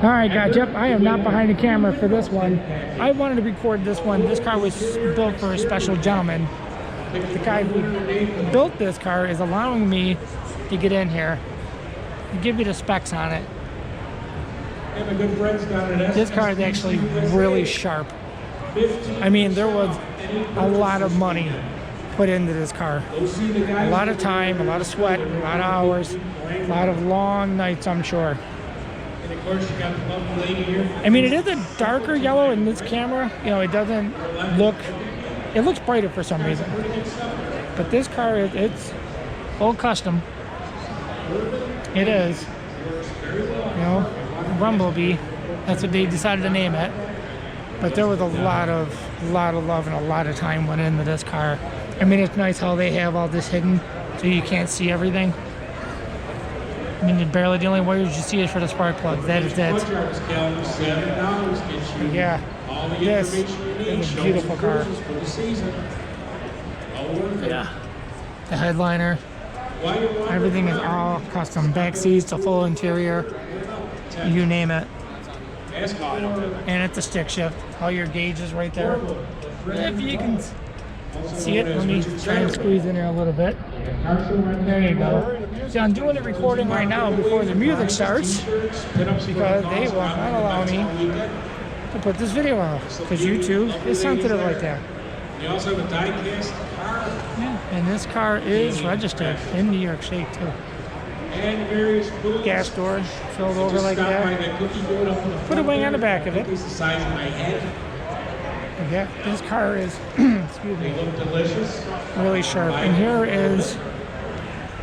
Alright guys, yep, I am not behind the camera for this one. I wanted to record this one. This car was built for a special gentleman. The guy who built this car is allowing me to get in here and give you the specs on it. This car is actually really sharp. I mean, there was a lot of money put into this car. A lot of time, a lot of sweat, a lot of hours, a lot of long nights, I'm sure. I mean, it is a darker yellow in this camera. You know, it doesn't look, it looks brighter for some reason. But this car, it's full custom. It is. You know, Rumblebee. That's what they decided to name it. But there was a lot of love and a lot of time went into this car. I mean, it's nice how they have all this hidden so you can't see everything. I mean, barely the only wires you see is for the spark plugs. That is it. Yeah, this is a beautiful car. Yeah, the headliner, everything is all custom. Back seats, the full interior, you name it. And it's a stick shift. All your gauges right there. If you can see it, let me try and squeeze in there a little bit. There you go. See, I'm doing the recording right now before the music starts because they will not allow me to put this video out because YouTube is sensitive like that. You also have a die-cast car. Yeah, and this car is registered in New York State too. And various gas door filled over like that. Put a wing on the back of it. It's the size of my head. Yeah, this car is, excuse me, They look delicious. really sharp. And here is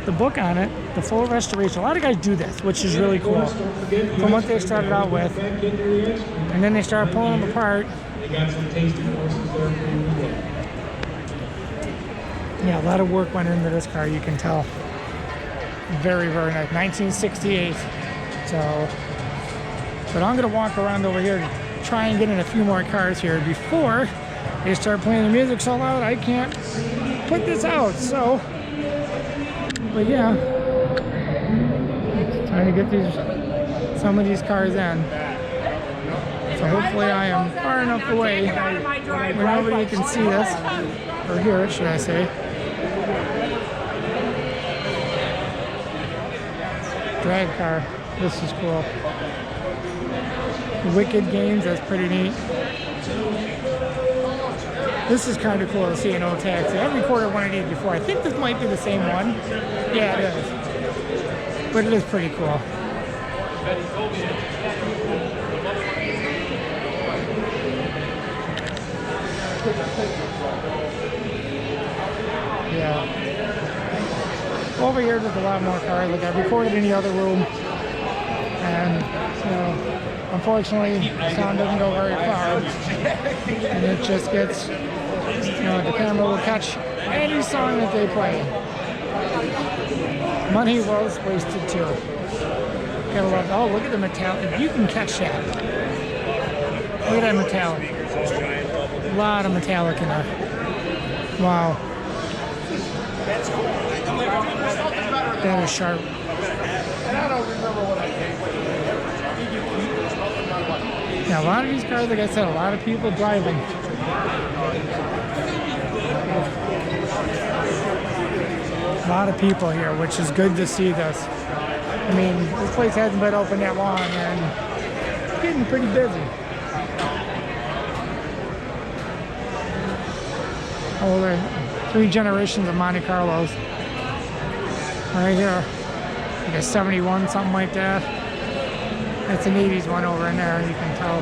the book on it, the full restoration. A lot of guys do this, which is really cool. From what they started out with, and then they start pulling them apart. They got some tasty horses there. Yeah, a lot of work went into this car, you can tell. Very, very nice. 1968. So, but I'm gonna walk around over here to try and get in a few more cars here before they start playing the music so loud I can't put this out. So, but yeah, trying to get some of these cars in. So hopefully I am far enough away where nobody can see this, or hear it, should I say. Drag car, this is cool. Wicked Games, that's pretty neat. This is kind of cool to see an old taxi. I've recorded one of these before. I think this might be the same one. Yeah, it is. But it is pretty cool. Yeah. Over here, there's a lot more cars. Like I recorded in the other room, and you know, unfortunately, the sound doesn't go very far, and it just gets, you know, the camera will catch any song that they play. Money was wasted too. Gotta love. Oh, look at the metallic. You can catch that. Look at that metallic. A lot of metallic in there. Wow. That is sharp. Now, a lot of these cars, like I said, a lot of people driving. A lot of people here, which is good to see this. I mean, this place hasn't been open that long and it's getting pretty busy. Oh, there are 3 generations of Monte Carlos. Right here, like a 71, something like that. That's an 80s one over in there, you can tell.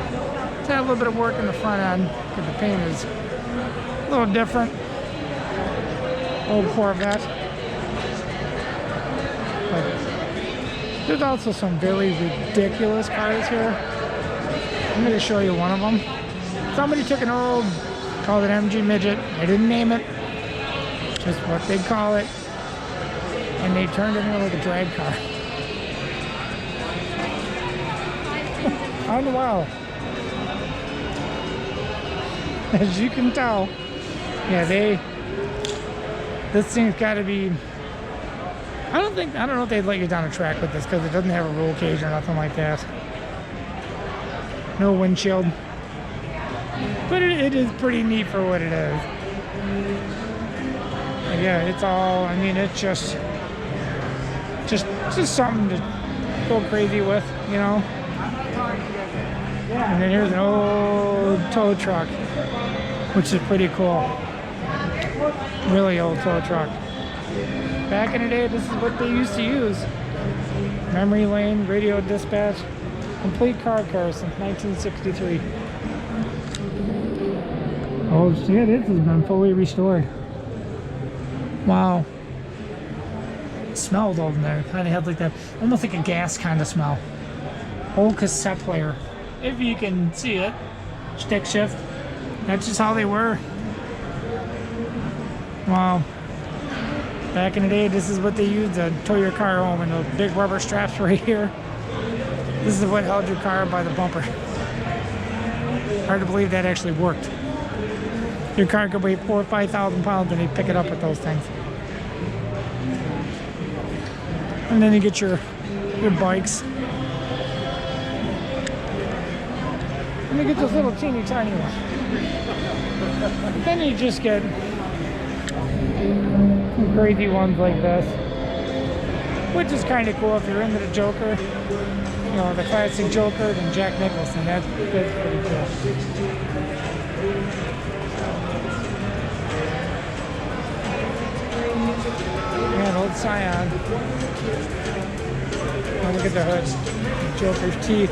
It's had a little bit of work in the front end, because the paint is a little different. Old Corvette. But there's also some very ridiculous cars here. I'm going to show you one of them. Somebody took an old, called it MG Midget. They didn't name it, just what they'd call it. And they turned it into like a drag car. Oh wow. As you can tell, yeah, this thing's got to be, I don't know if they'd let you down a track with this because it doesn't have a roll cage or nothing like that. No windshield. But it is pretty neat for what it is. Yeah, it's all, I mean, it's just something to go crazy with, you know? And then here's an old tow truck, which is pretty cool. Really old tow truck. Back in the day, this is what they used to use. Memory lane, radio dispatch, complete car since 1963. Oh, yeah, this has been fully restored. Wow. It smelled old in there. Kind of had like that, almost like a gas kind of smell. Old cassette player. If you can see it. Stick shift. That's just how they were. Wow. Back in the day, this is what they used to tow your car home, and those big rubber straps right here. This is what held your car by the bumper. Hard to believe that actually worked. Your car could weigh 4,000 or 5,000 pounds and they pick it up with those things. And then you get your bikes. And you get those little teeny tiny ones. Then you just get some crazy ones like this, which is kind of cool if you're into the Joker. You know, the classic Joker and Jack Nicholson. That's pretty cool. Man, old Scion. Oh, look at the hood. Joker's teeth.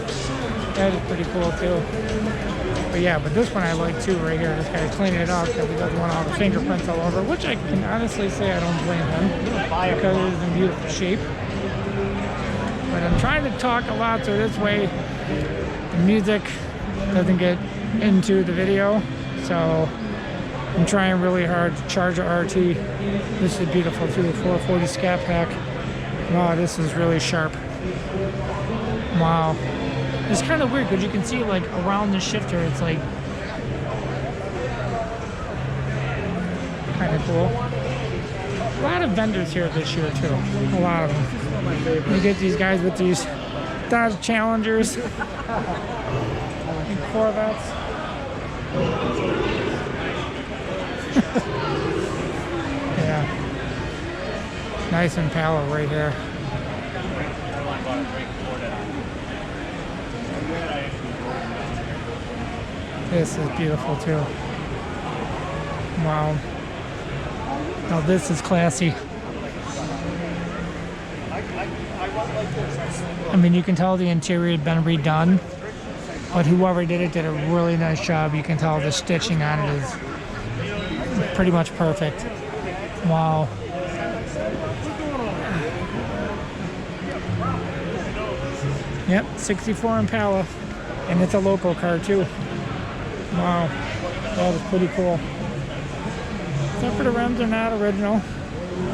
That is pretty cool too. But yeah, but this one I like too right here. This guy's cleaning it up because he doesn't want all the fingerprints all over, which I can honestly say I don't blame him because it is in beautiful shape. But I'm trying to talk a lot so this way the music doesn't get into the video. So I'm trying really hard to charge a RT. This is beautiful too, 440 scat pack. Wow, this is really sharp. Wow. It's kind of weird because you can see like around the shifter, it's like kind of cool. A lot of vendors here this year too. A lot of them. You get these guys with these Dodge Challengers and Corvettes. Yeah. Nice Impala right here. This is beautiful too. Wow. Now this is classy. I mean, you can tell the interior had been redone, but whoever did it did a really nice job. You can tell the stitching on it is pretty much perfect. Wow. Yep, 64 Impala, and it's a local car too. Wow, that was pretty cool. Except for the rims are not original.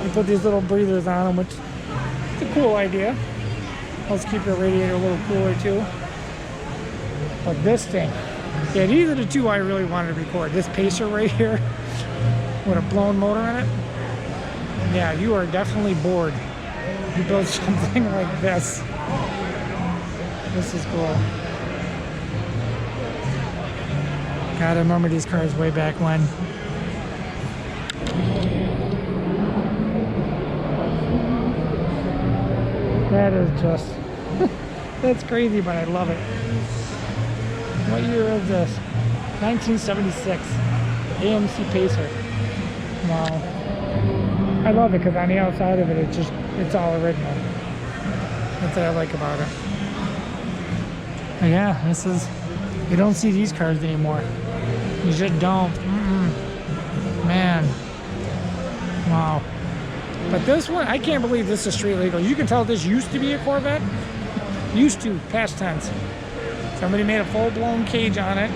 You put these little breathers on them, which is a cool idea. Helps keep your radiator a little cooler too. But this thing, yeah, these are the two I really wanted to record. This Pacer right here with a blown motor in it. Yeah, you are definitely bored. You build something like this. This is cool. God, I remember these cars way back when. That is just, that's crazy, but I love it. What year is this? 1976. AMC Pacer. Wow. I love it because on the outside of it, it's all original. That's what I like about it. But yeah, this is, you don't see these cars anymore. You just don't. Man. Wow. But this one, I can't believe this is street legal. You can tell this used to be a Corvette. Used to, past tense. Somebody made a full-blown cage on it.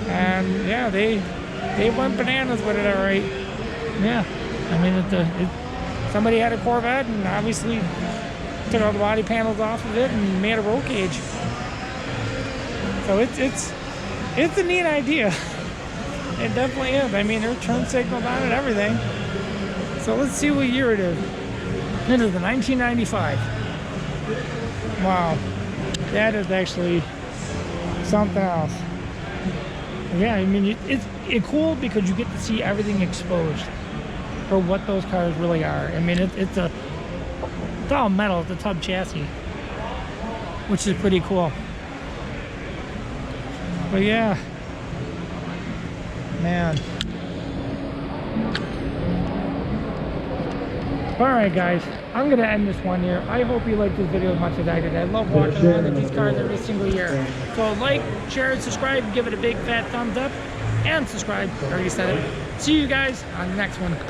And yeah, they went bananas with it, all right. Yeah. I mean, somebody had a Corvette and obviously took all the body panels off of it and made a roll cage. So it's a neat idea. It definitely is. I mean, there's turn signals on it, everything. So let's see what year it is. It is the 1995. Wow. That is actually something else. Yeah, I mean, it's cool because you get to see everything exposed for what those cars really are. I mean, it's all metal. It's a tub chassis, which is pretty cool. But yeah, man. Alright guys, I'm going to end this one here. I hope you liked this video as much as I did. I love walking around in these cars every single year. So like, share, subscribe, give it a big fat thumbs up, and subscribe. I already said it. See you guys on the next one.